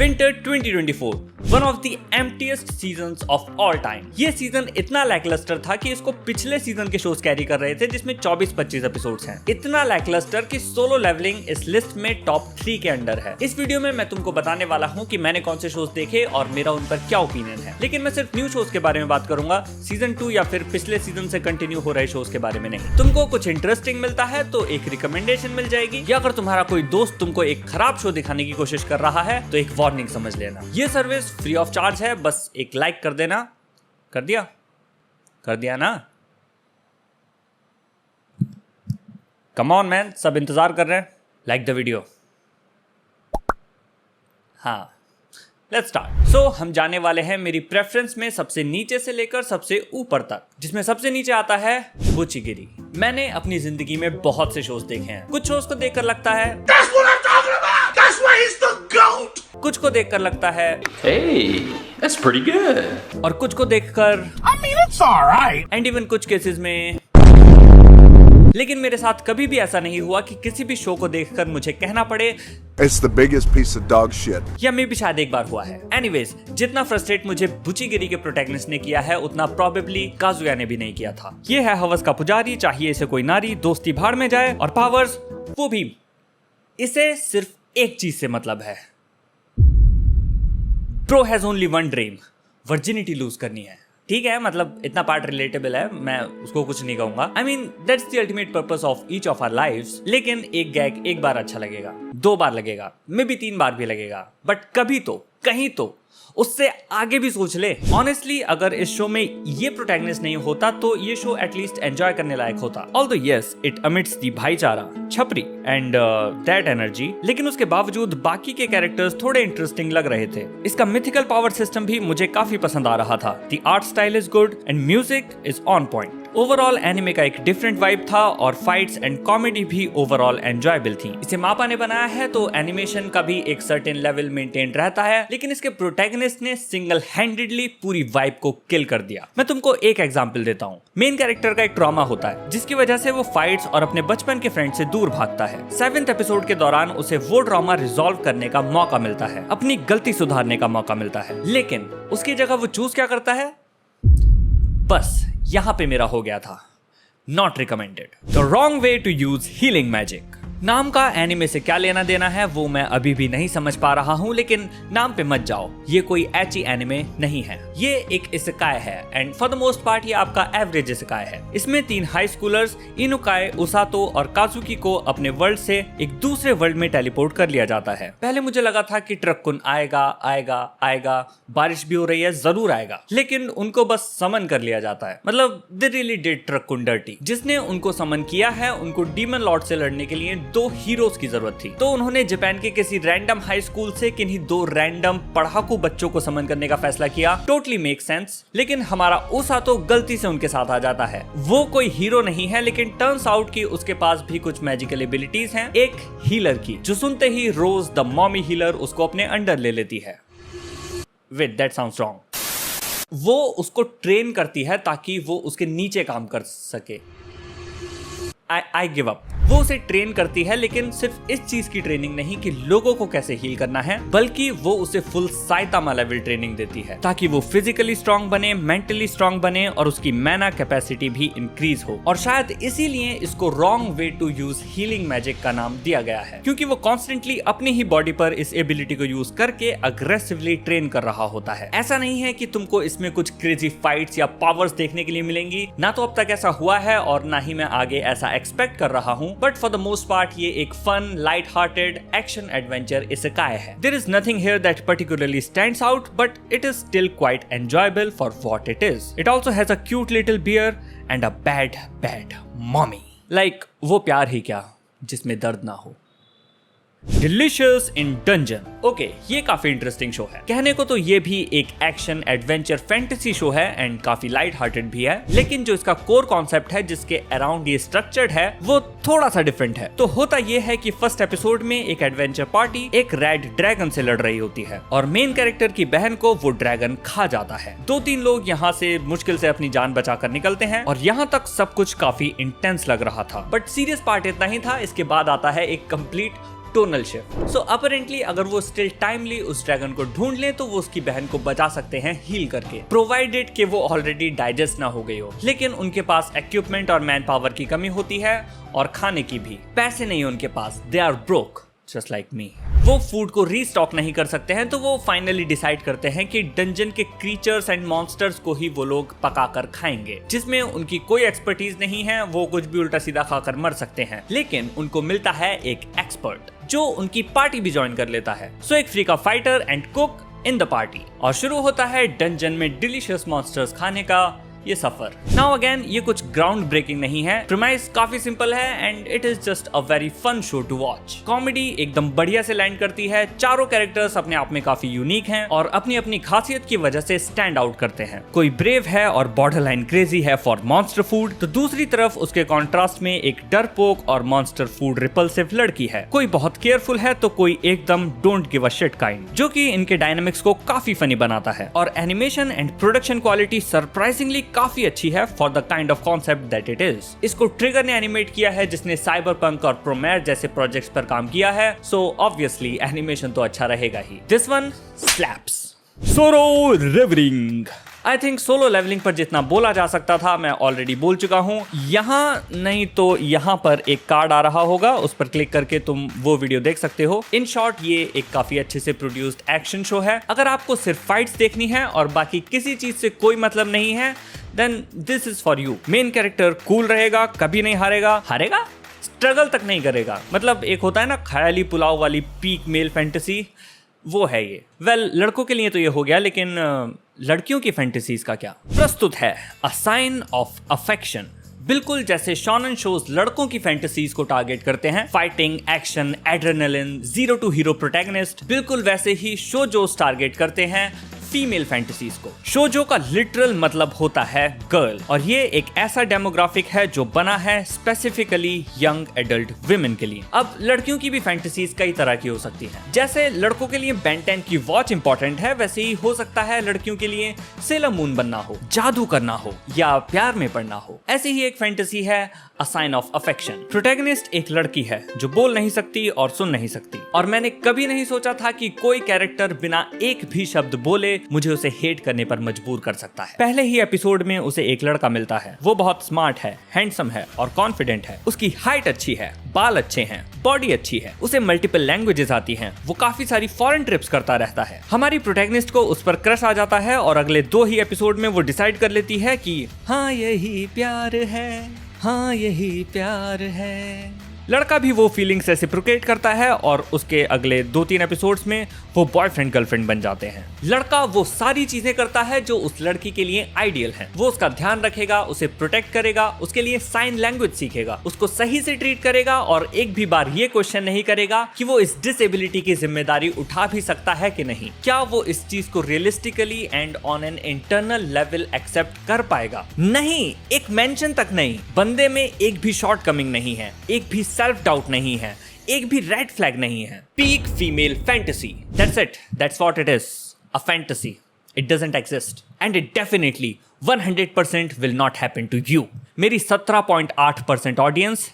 Winter 2024, one of the emptiest seasons of all time. ये season इतना lacklustre था कि इसको पिछले सीजन के शोज कैरी कर रहे थे जिसमें 24-25 एपिसोड्स हैं। इतना लैकलस्टर कि सोलो लेवलिंग इस लिस्ट में टॉप 3 के अंडर है। इस वीडियो में मैं तुमको बताने वाला हूँ कि मैंने कौन से शोज देखे और मेरा उन पर क्या ओपिनियन है, लेकिन मैं सिर्फ न्यू शोज के बारे में बात करूंगा, सीजन 2 या फिर पिछले सीजन से कंटिन्यू हो रहे शोज के बारे में नहीं। तुमको कुछ इंटरेस्टिंग मिलता है तो एक रिकमेंडेशन मिल जाएगी, या अगर तुम्हारा कोई दोस्त तुमको एक खराब शो दिखाने की कोशिश कर रहा है तो एक वार्निंग समझ लेना। ये सर्विस फ्री ऑफ चार्ज है, बस एक लाइक कर देना। कर दिया ना? कम ऑन मैन, सब इंतजार कर रहे हैं। Like the video. हाँ, लेट्स स्टार्ट। सो हम जाने वाले हैं मेरी प्रेफरेंस में सबसे नीचे से लेकर सबसे ऊपर तक, जिसमें सबसे नीचे आता है बुचिगिरी। मैंने अपनी जिंदगी में बहुत से शोज देखे हैं। कुछ शोज को देखकर लगता है कुछ को देखकर लगता है Hey, that's pretty good. और कुछ को देखकर I mean, it's alright. And even कुछ केसेस में। लेकिन मेरे साथ कभी भी ऐसा नहीं हुआ कि किसी भी शो को देखकर मुझे कहना पड़े It's the biggest piece of dog shit. या मे भी शायद एक बार हुआ है। एनीवेज, जितना फ्रस्ट्रेट मुझे बुचिगिरी के प्रोटैगनिस्ट ने किया है उतना प्रोबेबली काजुया ने भी नहीं किया था। ये है हवस का पुजारी, चाहिए इसे कोई नारी, दोस्ती भाड़ में जाए, और पावर्स वो भी। इसे सिर्फ एक चीज से मतलब है, bro has only one dream, virginity lose करनी है। ठीक है, मतलब इतना पार्ट रिलेटेबल है, मैं उसको कुछ नहीं कहूंगा। I mean that's the ultimate purpose of each of our lives. लेकिन एक गैग एक बार अच्छा लगेगा, 2 बार लगेगा, मे बी 3 बार भी लगेगा, बट कभी तो कहीं तो उससे आगे भी सोच ले। ऑनेस्टली, अगर इस शो में ये प्रोटैगनिस्ट नहीं होता तो ये शो एटलीस्ट एंजॉय करने लायक होता। ऑल्दो यस, इट अमिट्स दी भाईचारा, छपरी एंड दैट एनर्जी, लेकिन उसके बावजूद बाकी के कैरेक्टर्स थोड़े इंटरेस्टिंग लग रहे थे। इसका मिथिकल पावर सिस्टम भी मुझे काफी पसंद आ रहा था। The art style is good and music is on point. Overall anime का एक डिफरेंट वाइब था और फाइट्स एंड कॉमेडी भी ओवरऑल एंजॉयबल थी। इसे मापा ने बनाया है तो एनिमेशन का भी एक सर्टेन लेवल मेंटेन रहता है, लेकिन इसके प्रोटैगनिस्ट ने सिंगल हैंडेडली पूरी वाइब को किल कर दिया। मैं तुमको एक एग्जांपल देता हूँ। मेन कैरेक्टर का एक ट्रॉमा होता है जिसकी वजह से वो फाइट्स और अपने बचपन के फ्रेंड से दूर भागता है। 7th एपिसोड के दौरान उसे वो ट्रॉमा रिजॉल्व करने का मौका मिलता है, अपनी गलती सुधारने का मौका मिलता है, लेकिन उसकी जगह वो चूज क्या करता है? बस यहां पे मेरा हो गया था not recommended. The wrong way to use healing magic. नाम का एनिमे से क्या लेना देना है वो मैं अभी भी नहीं समझ पा रहा हूँ, लेकिन नाम पे मत जाओ, ये कोई एची एनिमे नहीं है। ये एक इसेकाई है and for the most part ये आपका एवरेज इसेकाई है। इसमें 3 हाई स्कूलर्स इनुकाई, उसातो और काजुकी को अपने वर्ल्ड से एक दूसरे वर्ल्ड में टेलीपोर्ट कर लिया जाता है। पहले मुझे लगा था कि ट्रक्कुन आएगा, बारिश भी हो रही है, जरूर आएगा, लेकिन उनको बस समन कर लिया जाता है। मतलब दे रियली डिड ट्रक्कुन डर्टी। जिसने उनको समन किया है उनको डीमन लॉर्ड से लड़ने के लिए 2 हीरोज की जरूरत थी, तो उन्होंने जापान के किसी रैंडम हाई स्कूल से किन्हीं 2 रैंडम पढ़ाकू बच्चों को समन करने का फैसला किया। Totally make sense. लेकिन हमारा उसातो गलती से उनके साथ आ जाता है। वो कोई हीरो नहीं है, लेकिन टर्न्स आउट कि उसके पास भी कुछ मैजिकल एबिलिटीज हैं, एक हीलर की, जो सुनते ही रोज द मॉमी हीलर उसको अपने अंडर ले लेती है। Wait, that sounds wrong. वो उसको ट्रेन करती है ताकि वो उसके नीचे काम कर सके। I give up. वो उसे ट्रेन करती है, लेकिन सिर्फ इस चीज की ट्रेनिंग नहीं कि लोगों को कैसे हील करना है, बल्कि वो उसे फुल साइतामा लेवल ट्रेनिंग देती है ताकि वो फिजिकली स्ट्रांग बने, मेंटली स्ट्रांग बने और उसकी मैना कैपेसिटी भी इंक्रीज हो। और शायद इसीलिए इसको wrong way to use healing magic का नाम दिया गया है, क्योंकि वो कॉन्स्टेंटली अपनी ही बॉडी पर इस एबिलिटी को यूज करके अग्रेसिवली ट्रेन कर रहा होता है। ऐसा नहीं है कि तुमको इसमें कुछ क्रेजी फाइट्स या पावर्स देखने के लिए मिलेंगी, ना तो अब तक ऐसा हुआ है और ना ही मैं आगे ऐसा एक्सपेक्ट कर रहा हूँ, but for the most part ये एक fun, light hearted action adventure इसेकाई है। There is nothing here that particularly stands out, but it is still quite enjoyable for what it is. It also has a cute little bear and a bad mommy. Like वो प्यार ही क्या जिसमें दर्द ना हो। Delicious इन dungeon. Okay, ये काफी interesting show है। कहने को तो ये भी एक एक्शन एडवेंचर फैंटेसी शो है एंड काफी लाइट हार्टेड भी है, लेकिन जो इसका कोर कॉन्सेप्ट है जिसके अराउंड ये स्ट्रक्चर्ड है वो थोड़ा सा डिफरेंट है। तो होता ये है कि फर्स्ट एपिसोड में एक एडवेंचर पार्टी एक रेड ड्रैगन से लड़ रही होती है और मेन कैरेक्टर की बहन को वो ड्रैगन खा जाता है। 2-3 लोग यहाँ से मुश्किल से अपनी जान बचाकर निकलते हैं और यहाँ तक सब कुछ काफी इंटेंस लग रहा था, बट सीरियस पार्ट इतना ही था। इसके बाद आता है एक कंप्लीट टोनल शिफ्ट। सो अपरेंटली अगर वो स्टिल टाइमली उस ड्रैगन को ढूंढ ले तो वो उसकी बहन को बचा सकते हैं हील करके, प्रोवाइडेड कि वो ऑलरेडी डाइजेस्ट ना हो गई हो। लेकिन उनके पास इक्विपमेंट और मैन पावर की कमी होती है और खाने की भी। पैसे नहीं उनके पास, they are broke just like me. वो फूड को रीस्टॉक नहीं कर सकते हैं तो वो फाइनली डिसाइड करते हैं कि डंजन के क्रीचर्स एंड मॉन्स्टर्स को ही वो लोग पकाकर खाएंगे, जिसमें उनकी कोई एक्सपर्टीज नहीं है। वो कुछ भी उल्टा सीधा खाकर मर सकते हैं, लेकिन उनको मिलता है एक एक्सपर्ट जो उनकी पार्टी भी ज्वाइन कर लेता है। सो एक फ्री का fighter and cook in the party, और शुरू होता है डंजन में डिलीशियस मॉन्स्टर्स खाने का ये सफर। नाउ अगेन ये कुछ ग्राउंड ब्रेकिंग नहीं है, प्रीमाइस काफी सिंपल है and it is just a very fun show to watch. Comedy एकदम बढ़िया से लैंड करती है, चारों कैरेक्टर्स अपने आप में काफी यूनिक हैं और अपनी अपनी खासियत की वजह से स्टैंड आउट करते हैं। कोई ब्रेव है और बॉर्डरलाइन क्रेजी है फॉर मॉन्स्टर फूड, तो दूसरी तरफ उसके कॉन्ट्रास्ट में एक डरपोक और मॉन्स्टर फूड रिपल्सिव लड़की है। कोई बहुत केयरफुल है तो कोई एकदम don't give a shit kind, जो कि इनके डायनामिक्स को काफी फनी बनाता है। और animation and production quality surprisingly काफी अच्छी है for the kind of concept that it is. इसको ट्रिगर ने एनिमेट किया है, जिसने साइबरपंक और प्रोमेर जैसे प्रोजेक्ट्स पर काम किया है, सो ऑब्वियसली एनिमेशन तो अच्छा रहेगा ही। This one slaps. Solo Leveling. I think Solo Leveling पर जितना बोला जा सकता था मैं ऑलरेडी बोल चुका हूँ। यहाँ नहीं तो यहाँ पर एक कार्ड आ रहा होगा, उस पर क्लिक करके तुम वो वीडियो देख सकते हो। इन शॉर्ट ये एक काफी अच्छे से प्रोड्यूस्ड एक्शन शो है। अगर आपको सिर्फ फाइट्स देखनी है और बाकी किसी चीज से कोई मतलब नहीं है, then this is for you. Main character cool रहेगा, कभी नहीं हारेगा, स्ट्रगल तक नहीं करेगा। मतलब एक होता है ना ख्याली पुलाव वाली पीक मेल फैंटेसी, वो है ये। वेल, लड़कों के लिए तो ये हो गया, लेकिन लड़कियों की फैंटेसीज का क्या? प्रस्तुत है अ साइन ऑफ अफेक्शन। बिल्कुल जैसे शॉनन शोज लड़कों की फैंटेसीज को टारगेट करते हैं, fighting, action, adrenaline, zero to hero protagonist, बिल्कुल वैसे ही शोजोस टारगेट करते हैं फीमेल फैंटेसीज को। शोजो का लिटरल मतलब होता है गर्ल, और ये एक ऐसा डेमोग्राफिक है जो बना है स्पेसिफिकली यंग एडल्ट विमेन के लिए। अब लड़कियों की भी फैंटेसीज कई तरह की हो सकती हैं। जैसे लड़कों के लिए बेन 10 की वॉच इंपॉर्टेंट है, वैसे ही हो सकता है लड़कियों के लिए सेलर मून बनना हो, जादू करना हो या प्यार में पड़ना हो। ऐसी ही एक फैंटेसी है a sign of affection. Protagonist एक लड़की है जो बोल नहीं सकती और सुन नहीं सकती, और मैंने कभी नहीं सोचा था कि कोई कैरेक्टर बिना एक भी शब्द बोले मुझे उसे हेट करने पर मजबूर कर सकता है। पहले ही एपिसोड में उसे एक लड़का मिलता है। वो बहुत स्मार्ट है, हैंडसम है और कॉन्फिडेंट है। उसकी हाइट अच्छी है, बाल अच्छे हैं, बॉडी अच्छी है, उसे मल्टीपल लैंग्वेजेस आती हैं, वो काफी सारी फॉरेन ट्रिप्स करता रहता है। हमारी प्रोटैगनिस्ट को उस पर क्रश आ जाता है और अगले 2 ही एपिसोड में वो डिसाइड कर लेती है कि हाँ यही प्यार है, हाँ यही प्यार है। लड़का भी वो फीलिंग्स रेसिप्रोकेट करता है और उसके अगले 2-3 एपिसोड्स में वो बॉयफ्रेंड गर्लफ्रेंड बन जाते हैं। लड़का वो सारी चीजें करता है जो उस लड़की के लिए आइडियल है। वो उसका ध्यान रखेगा, उसे प्रोटेक्ट करेगा, उसके लिए साइन लैंग्वेज सीखेगा, उसको सही से ट्रीट करेगा और एक भी बार ये क्वेश्चन नहीं करेगा कि वो इस डिसेबिलिटी की जिम्मेदारी उठा भी सकता है कि नहीं। क्या वो इस चीज को realistically and on an internal level accept कर पाएगा? नहीं, एक मेंशन तक नहीं। बंदे में एक भी शॉर्टकमिंग नहीं है, एक भी सेल्फ डाउट नहीं है, एक भी रेड फ्लैग नहीं है। Peak female fantasy, that's it, that's what it is, a fantasy. It doesn't exist and it definitely 100% will not happen to you. मेरी 17.8% audience,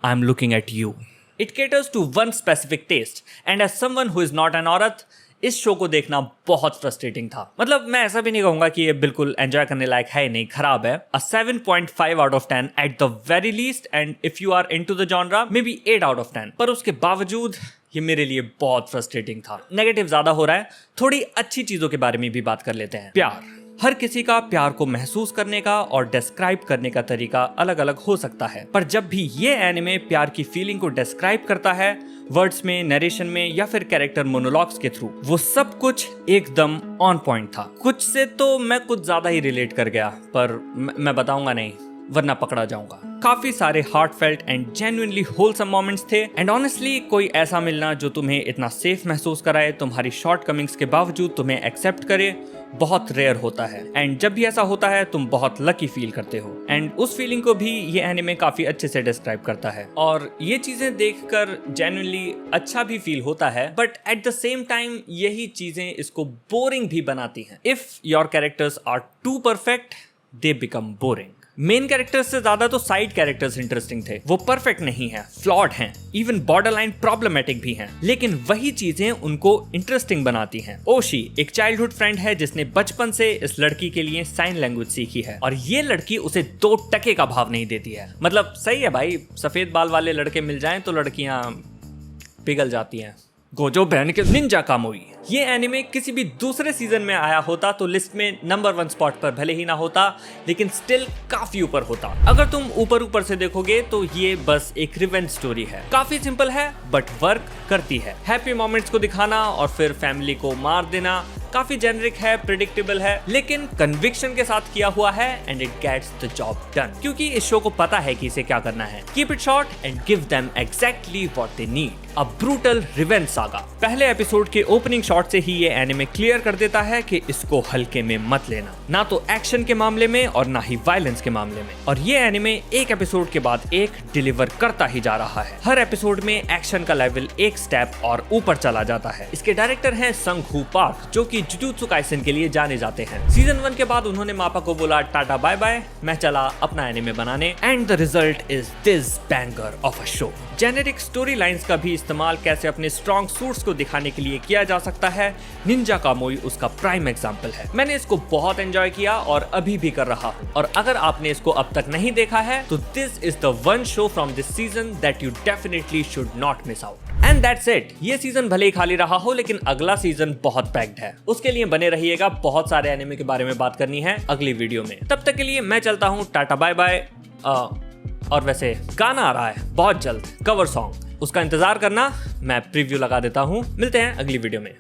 I am looking at you. It caters to one specific taste and as someone who is not an औरत, इस show को देखना बहुत frustrating था। मतलब मैं ऐसा भी नहीं कहूंगा कि ये बिल्कुल एंजॉय करने लायक है, नहीं, खराब है। A 7.5 out of 10 at the very least, and if you are into the genre, maybe 8 out of 10। पर उसके बावजूद ये मेरे लिए बहुत फ्रस्ट्रेटिंग था। नेगेटिव ज्यादा हो रहा है, थोड़ी अच्छी चीजों के बारे में भी बात कर लेते हैं। प्यार। हर किसी का प्यार को महसूस करने का और डिस्क्राइब करने का तरीका अलग अलग हो सकता है, पर जब भी ये एनिमे प्यार की फीलिंग को डिस्क्राइब करता है, वर्ड्स में, नरेशन में या फिर कैरेक्टर मोनोलॉग्स के थ्रू, वो सब कुछ एकदम ऑन पॉइंट था। कुछ से तो मैं कुछ ज्यादा ही रिलेट कर गया, पर मैं बताऊंगा नहीं वरना पकड़ा जाऊंगा। काफी सारे heartfelt and genuinely wholesome moments थे, एंड ऑनेस्टली कोई ऐसा मिलना जो तुम्हें इतना सेफ महसूस कराए, तुम्हारी शॉर्टकमिंग्स के बावजूद तुम्हें एक्सेप्ट करे, बहुत रेयर होता है। एंड जब भी ऐसा होता है तुम बहुत लकी फील करते हो, एंड उस फीलिंग को भी ये एनिमे काफी अच्छे से डिस्क्राइब करता है। और ये चीजें देखकर जेन्युइनली अच्छा भी फील होता है, but at the same time यही चीजें इसको बोरिंग भी बनाती हैं। If your characters are too perfect, they become boring. Main characters से ज्यादा तो साइड कैरेक्टर्स इंटरेस्टिंग थे। वो परफेक्ट नहीं है, फ्लॉड हैं, इवन बॉर्डरलाइन प्रॉब्लमेटिक भी हैं, लेकिन वही चीजें उनको इंटरेस्टिंग बनाती हैं। ओशी एक चाइल्डहुड फ्रेंड है जिसने बचपन से इस लड़की के लिए साइन लैंग्वेज सीखी है और ये लड़की उसे 2 टके का भाव नहीं देती है। मतलब सही है भाई, सफेद बाल वाले लड़के मिल जाएं तो लड़कियां पिघल जाती हैं। गोजो बहन के निंजा कामुई, ये एनिमे किसी भी दूसरे सीजन में आया होता तो लिस्ट में नंबर 1 स्पॉट पर भले ही ना होता, लेकिन स्टिल काफी ऊपर होता। अगर तुम ऊपर से देखोगे तो ये बस एक रिवेंज स्टोरी है। काफी सिंपल है बट वर्क करती है। हैप्पी मोमेंट्स को दिखाना और फिर फैमिली को मार देना काफी जेनरिक है, प्रेडिक्टेबल है, लेकिन कन्विक्शन के साथ किया हुआ है and it gets the job done. क्योंकि इस शो को पता है कि इसे क्या करना है। Keep it short and give them exactly what they need, a brutal revenge saga. पहले एपिसोड के ओपनिंग शॉट से ही ये एनिमे क्लियर कर देता है कि इसको हल्के में मत लेना, ना तो एक्शन के मामले में और ना ही वायलेंस के मामले में। और ये एनिमे एक एपिसोड के बाद एक डिलीवर करता ही जा रहा है। हर एपिसोड में एक्शन का लेवल एक स्टेप और ऊपर चला जाता है। इसके डायरेक्टर हैं संग हू पार्क, जो कि जुजुत्सु काइसेन के लिए जाने जाते हैं। सीजन 1 के बाद उन्होंने मापा को बोला टाटा बाय बाय, मैं चला अपना एनिमे बनाने, and the result is this banger of a show. Generic story lines का भी इस्तेमाल कैसे अपने स्ट्रॉन्ग सूट्स को दिखाने के लिए किया जा सकता है, निंजा कामुई उसका प्राइम एग्जांपल है। मैंने इसको बहुत एंजॉय किया और अभी भी कर रहा हूँ। और अगर आपने इसको अब तक नहीं देखा है तो this is the one show from this season that you definitely should not miss out. And that's it. ये सीजन भले ही खाली रहा हो, लेकिन अगला सीजन बहुत पैक्ड है। उसके लिए बने रहिएगा, बहुत सारे एनिमे के बारे में बात करनी है अगली वीडियो में। तब तक के लिए मैं चलता हूँ, टाटा बाय बाय। और वैसे गाना आ रहा है बहुत जल्द, कवर सॉन्ग, उसका इंतजार करना, मैं प्रीव्यू लगा देता हूँ। मिलते हैं अगली वीडियो में।